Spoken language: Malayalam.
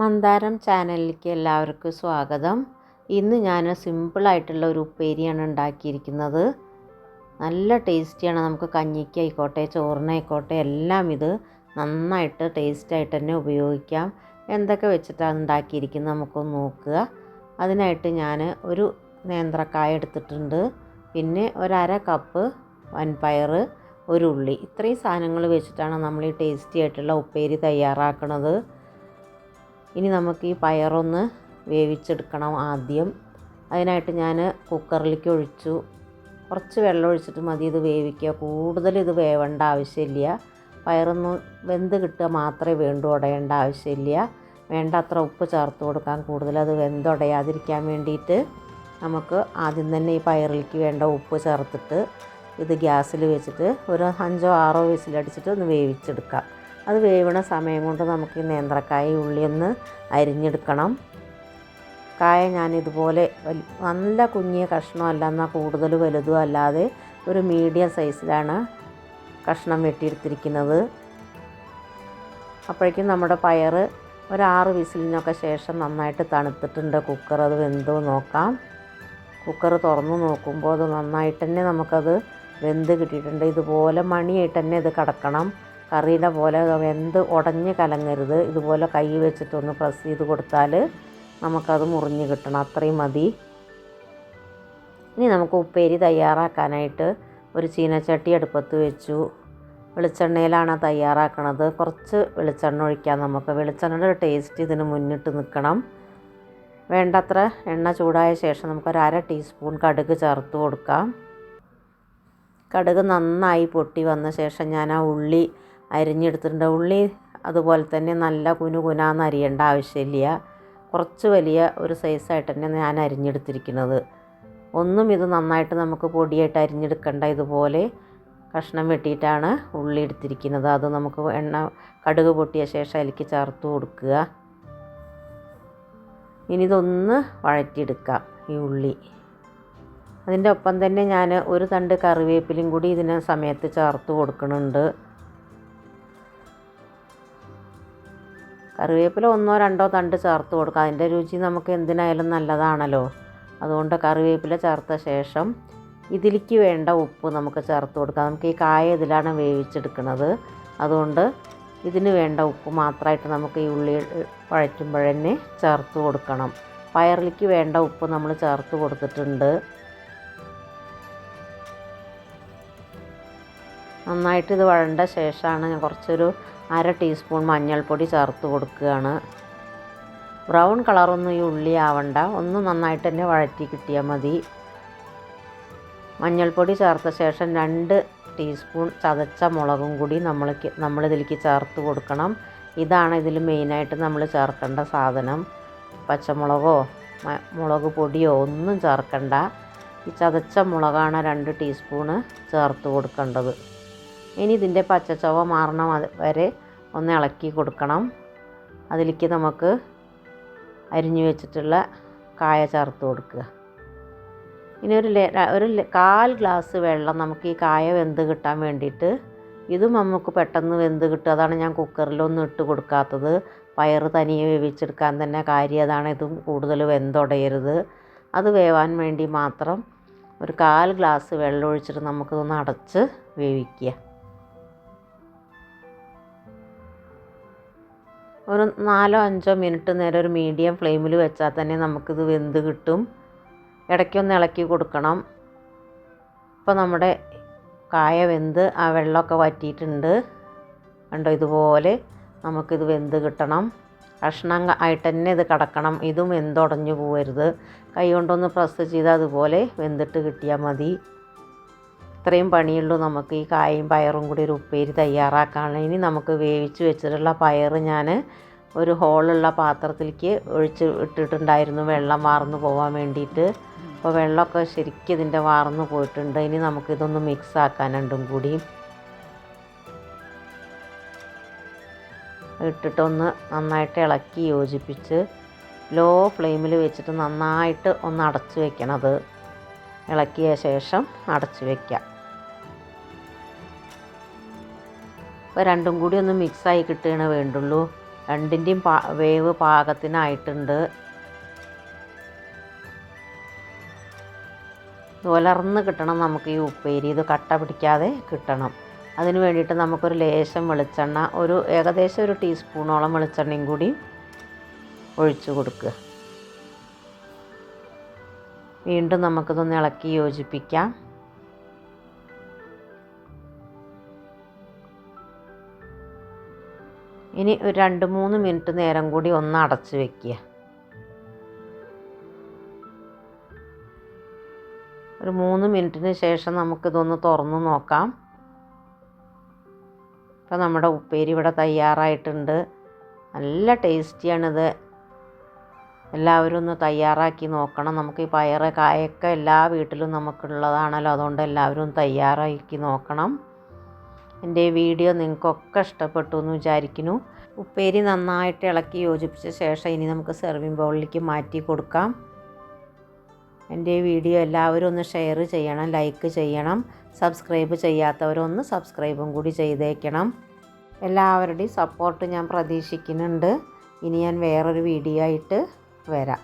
മന്ദാരം ചാനലിലേക്ക് എല്ലാവർക്കും സ്വാഗതം. ഇന്ന് ഞാൻ സിമ്പിളായിട്ടുള്ള ഒരു ഉപ്പേരിയാണ് ഉണ്ടാക്കിയിരിക്കുന്നത്. നല്ല ടേസ്റ്റിയാണ്. നമുക്ക് കഞ്ഞിക്കായിക്കോട്ടെ ചോറിനായിക്കോട്ടെ എല്ലാം ഇത് നന്നായിട്ട് ടേസ്റ്റായിട്ട് തന്നെ ഉപയോഗിക്കാം. എന്തൊക്കെ വെച്ചിട്ടാണ് ഉണ്ടാക്കിയിരിക്കുന്നത് നമുക്കൊന്ന് നോക്കുക. അതിനായിട്ട് ഞാൻ ഒരു നേന്ത്രക്കായ എടുത്തിട്ടുണ്ട്. പിന്നെ ഒരര കപ്പ് വൻപയർ, ഒരു ഉള്ളി, ഇത്രയും സാധനങ്ങൾ വെച്ചിട്ടാണ് നമ്മൾ ഈ ടേസ്റ്റി ആയിട്ടുള്ള ഉപ്പേരി തയ്യാറാക്കുന്നത്. ഇനി നമുക്ക് ഈ പയറൊന്ന് വേവിച്ചെടുക്കണം ആദ്യം. അതിനായിട്ട് ഞാൻ കുക്കറിലേക്ക് ഒഴിച്ചു. കുറച്ച് വെള്ളം ഒഴിച്ചിട്ട് മതി ഇത് വേവിക്കുക. കൂടുതൽ ഇത് വേവേണ്ട ആവശ്യമില്ല. പയറൊന്ന് വെന്ത് കിട്ടുക മാത്രമേ വേണ്ടൂ, ഉടയേണ്ട ആവശ്യമില്ല. വേണ്ട അത്ര ഉപ്പ് ചേർത്ത് കൊടുക്കാം. കൂടുതലത് വെന്തുടയാതിരിക്കാൻ വേണ്ടിയിട്ട് നമുക്ക് ആദ്യം തന്നെ ഈ പയറിലേക്ക് വേണ്ട ഉപ്പ് ചേർത്തിട്ട് ഇത് ഗ്യാസിൽ വെച്ചിട്ട് ഒരു 5-6 വിസിലടിച്ചിട്ട് ഒന്ന് വേവിച്ചെടുക്കാം. അത് വേവണ സമയം കൊണ്ട് നമുക്ക് ഈ നേന്ത്രക്കായ ഉള്ളിയൊന്ന് അരിഞ്ഞെടുക്കണം. കായ ഞാനിതുപോലെ നല്ല കുഞ്ഞിയ കഷ്ണമല്ല, എന്നാൽ കൂടുതൽ വലുതും അല്ലാതെ ഒരു മീഡിയം സൈസിലാണ് കഷ്ണം വെട്ടിയെടുത്തിരിക്കുന്നത്. അപ്പോഴേക്കും നമ്മുടെ പയർ ഒരു 6 വിസിലിനൊക്കെ ശേഷം നന്നായിട്ട് തണുത്തിട്ടുണ്ട്. കുക്കർ അത് വെന്തോ നോക്കാം. കുക്കർ തുറന്ന് നോക്കുമ്പോൾ അത് നന്നായിട്ട് തന്നെ നമുക്കത് വെന്ത് കിട്ടിയിട്ടുണ്ട്. ഇതുപോലെ മണിയായിട്ട് തന്നെ ഇത് കിടക്കണം. കറിയുടെ പോലെ വെന്ത് ഉടഞ്ഞ് കലങ്ങരുത്. ഇതുപോലെ കൈ വെച്ചിട്ടൊന്ന് പ്രസ് ചെയ്ത് കൊടുത്താൽ നമുക്കത് മുറിഞ്ഞ് കിട്ടണം. അത്രയും മതി. ഇനി നമുക്ക് ഉപ്പേരി തയ്യാറാക്കാനായിട്ട് ഒരു ചീനച്ചട്ടി അടുപ്പത്ത് വെച്ചു. വെളിച്ചെണ്ണയിലാണ് തയ്യാറാക്കണത്. കുറച്ച് വെളിച്ചെണ്ണ ഒഴിക്കാം നമുക്ക്. വെളിച്ചെണ്ണയുടെ ടേസ്റ്റ് ഇതിന് മുന്നിട്ട് നിൽക്കണം. വേണ്ടത്ര എണ്ണ ചൂടായ ശേഷം നമുക്കൊരു 1/2 ടീസ്പൂൺ കടുക് ചേർത്ത് കൊടുക്കാം. കടുക് നന്നായി പൊട്ടി വന്ന ശേഷം ഞാൻ ആ ഉള്ളി അരിഞ്ഞെടുത്തിട്ടുണ്ട്. ഉള്ളി അതുപോലെ തന്നെ നല്ല കുനുകുനാന്ന് അരിയേണ്ട ആവശ്യമില്ല. കുറച്ച് വലിയ ഒരു സൈസായിട്ട് തന്നെ ഞാൻ അരിഞ്ഞെടുത്തിരിക്കുന്നത്. ഒന്നും ഇത് നന്നായിട്ട് നമുക്ക് പൊടിയായിട്ട് അരിഞ്ഞെടുക്കേണ്ട. ഇതുപോലെ കഷ്ണം വെട്ടിയിട്ടാണ് ഉള്ളി എടുത്തിരിക്കുന്നത്. അത് നമുക്ക് കടുക് പൊട്ടിയ ശേഷം അതിലേക്ക് ചേർത്ത് കൊടുക്കുക. ഇനി ഇതൊന്ന് വഴറ്റിയെടുക്കാം ഈ ഉള്ളി. അതിൻ്റെ ഒപ്പം തന്നെ ഞാൻ ഒരു തണ്ട് കറിവേപ്പിലയും കൂടി ഇതിന് സമയത്ത് ചേർത്ത് കൊടുക്കുന്നുണ്ട്. കറിവേപ്പില 1-2 തണ്ട് ചേർത്ത് കൊടുക്കുക. അതിൻ്റെ രുചി നമുക്ക് എന്തിനായാലും നല്ലതാണല്ലോ. അതുകൊണ്ട് കറിവേപ്പില ചേർത്ത ശേഷം ഇതിലേക്ക് വേണ്ട ഉപ്പ് നമുക്ക് ചേർത്ത് കൊടുക്കാം. നമുക്ക് ഈ കായ ഇതിലാണ് വേവിച്ചെടുക്കുന്നത്. അതുകൊണ്ട് ഇതിന് വേണ്ട ഉപ്പ് മാത്രമായിട്ട് നമുക്ക് ഈ ഉള്ളി വഴറ്റുമ്പോഴന്നെ ചേർത്ത് കൊടുക്കണം. പയറിലേക്ക് വേണ്ട ഉപ്പ് നമ്മൾ ചേർത്ത് കൊടുത്തിട്ടുണ്ട്. നന്നായിട്ട് ഇത് വഴണ്ട ശേഷമാണ് ഞാൻ കുറച്ചൊരു 1/2 ടീസ്പൂൺ മഞ്ഞൾപ്പൊടി ചേർത്ത് കൊടുക്കുകയാണ്. ബ്രൗൺ കളറൊന്നും ഈ ഉള്ളി ആവണ്ട, ഒന്ന് നന്നായിട്ട് തന്നെ വഴറ്റി കിട്ടിയാൽ മതി. മഞ്ഞൾപ്പൊടി ചേർത്ത ശേഷം 2 ടീസ്പൂൺ ചതച്ച മുളകും കൂടി നമ്മളിതിലേക്ക് ചേർത്ത് കൊടുക്കണം. ഇതാണ് ഇതിൽ മെയിനായിട്ട് നമ്മൾ ചേർക്കേണ്ട സാധനം. പച്ചമുളകോ മുളക് പൊടിയോ ഒന്നും ചേർക്കണ്ട. ഈ ചതച്ച മുളകാണ് 2 ടീസ്പൂണ് ചേർത്ത് കൊടുക്കേണ്ടത്. ഇനി ഇതിൻ്റെ പച്ചച്ചവ മാറണം വരെ ഒന്ന് ഇളക്കി കൊടുക്കണം. അതിലേക്ക് നമുക്ക് അരിഞ്ഞു വെച്ചിട്ടുള്ള കായ ചേർത്ത് കൊടുക്കുക. ഇനി ഒരു 1/4 ഗ്ലാസ് വെള്ളം നമുക്ക് ഈ കായ വെന്ത് കിട്ടാൻ വേണ്ടിയിട്ട്. ഇതും നമുക്ക് പെട്ടെന്ന് വെന്ത് കിട്ടും. അതാണ് ഞാൻ കുക്കറിലൊന്നും ഇട്ട് കൊടുക്കാത്തത്. പയർ തനിയെ വേവിച്ചെടുക്കാൻ തന്നെ കാര്യം അതാണ്. ഇതും കൂടുതൽ വെന്തുടയരുത്. അത് വേവാൻ വേണ്ടി മാത്രം ഒരു 1/4 ഗ്ലാസ് വെള്ളം ഒഴിച്ചിട്ട് നമുക്കിതൊന്ന് അടച്ച് വേവിക്കുക. ഒരു 4-5 മിനിറ്റ് നേരം ഒരു മീഡിയം ഫ്ലെയിമിൽ വെച്ചാൽ തന്നെ നമുക്കിത് വെന്ത് കിട്ടും. ഇടയ്ക്കൊന്ന് ഇളക്കി കൊടുക്കണം. ഇപ്പോൾ നമ്മുടെ കായ വെന്ത് ആ വെള്ളമൊക്കെ വറ്റിയിട്ടുണ്ട്. കണ്ടോ, ഇതുപോലെ നമുക്കിത് വെന്ത് കിട്ടണം. കഷ്ണം ആയിട്ട് തന്നെ ഇത് കിടക്കണം. ഇതും വെന്തുടഞ്ഞു പോകരുത്. കൈ കൊണ്ടൊന്ന് പ്രസ് ചെയ്ത് അതുപോലെ വെന്തിട്ട് കിട്ടിയാൽ മതി. ഇത്രയും പണിയുള്ളൂ നമുക്ക് ഈ കായയും പയറും കൂടി ഒരു ഉപ്പേരി തയ്യാറാക്കാൻ. ഇനി നമുക്ക് വേവിച്ച് വെച്ചിട്ടുള്ള പയർ ഞാൻ ഒരു ഹോളുള്ള പാത്രത്തിലേക്ക് ഒഴിച്ച് ഇട്ടിട്ടുണ്ടായിരുന്നു, വെള്ളം വാർന്നു പോകാൻ വേണ്ടിയിട്ട്. അപ്പോൾ വെള്ളമൊക്കെ ശരിക്കും ഇതിൻ്റെ വാർന്നു പോയിട്ടുണ്ട്. ഇനി നമുക്കിതൊന്ന് മിക്സ് ആക്കാൻ രണ്ടും കൂടി ഇട്ടിട്ടൊന്ന് നന്നായിട്ട് ഇളക്കി യോജിപ്പിച്ച് ലോ ഫ്ലെയിമിൽ വെച്ചിട്ട് നന്നായിട്ട് ഒന്ന് അടച്ച് വെക്കണത്. ഇളക്കിയ ശേഷം അടച്ച് വയ്ക്കാം. അപ്പോൾ രണ്ടും കൂടി ഒന്ന് മിക്സായി കിട്ടുകയാണ് വേണ്ടുള്ളൂ. രണ്ടിൻ്റെയും വേവ് പാകത്തിനായിട്ടുണ്ട്. ഉലർന്ന് കിട്ടണം നമുക്ക് ഈ ഉപ്പേരി, ഇത് കട്ട പിടിക്കാതെ കിട്ടണം. അതിന് വേണ്ടിയിട്ട് നമുക്കൊരു ലേശം വെളിച്ചെണ്ണ, ഏകദേശം ഒരു ടീസ്പൂണോളം വെളിച്ചെണ്ണയും കൂടി ഒഴിച്ചു കൊടുക്കുക. വീണ്ടും നമുക്കിതൊന്ന് ഇളക്കി യോജിപ്പിക്കാം. ഇനി ഒരു 2-3 മിനിറ്റ് നേരം കൂടി ഒന്ന് അടച്ച് വയ്ക്കുക. ഒരു 3 മിനിറ്റിന് ശേഷം നമുക്കിതൊന്ന് തുറന്ന് നോക്കാം. ഇപ്പോൾ നമ്മുടെ ഉപ്പേരി ഇവിടെ തയ്യാറായിട്ടുണ്ട്. നല്ല ടേസ്റ്റിയാണിത്. എല്ലാവരും ഒന്ന് തയ്യാറാക്കി നോക്കണം. നമുക്ക് ഈ പയറ് കായൊക്കെ എല്ലാ വീട്ടിലും നമുക്കുള്ളതാണല്ലോ, അതുകൊണ്ട് എല്ലാവരും തയ്യാറാക്കി നോക്കണം. എൻ്റെ വീഡിയോ നിങ്ങൾക്കൊക്കെ ഇഷ്ടപ്പെട്ടു എന്ന് വിചാരിക്കുന്നു. ഉപ്പേരി നന്നായിട്ട് ഇളക്കി യോജിപ്പിച്ച ശേഷം ഇനി നമുക്ക് സെർവിങ് ബൗളിലേക്ക് മാറ്റി കൊടുക്കാം. എൻ്റെ വീഡിയോ എല്ലാവരും ഒന്ന് ഷെയർ ചെയ്യണം, ലൈക്ക് ചെയ്യണം. സബ്സ്ക്രൈബ് ചെയ്യാത്തവരൊന്ന് സബ്സ്ക്രൈബും കൂടി ചെയ്തേക്കണം. എല്ലാവരുടെയും സപ്പോർട്ട് ഞാൻ പ്രതീക്ഷിക്കുന്നുണ്ട്. ഇനി ഞാൻ വേറൊരു വീഡിയോ ആയിട്ട് വരാം.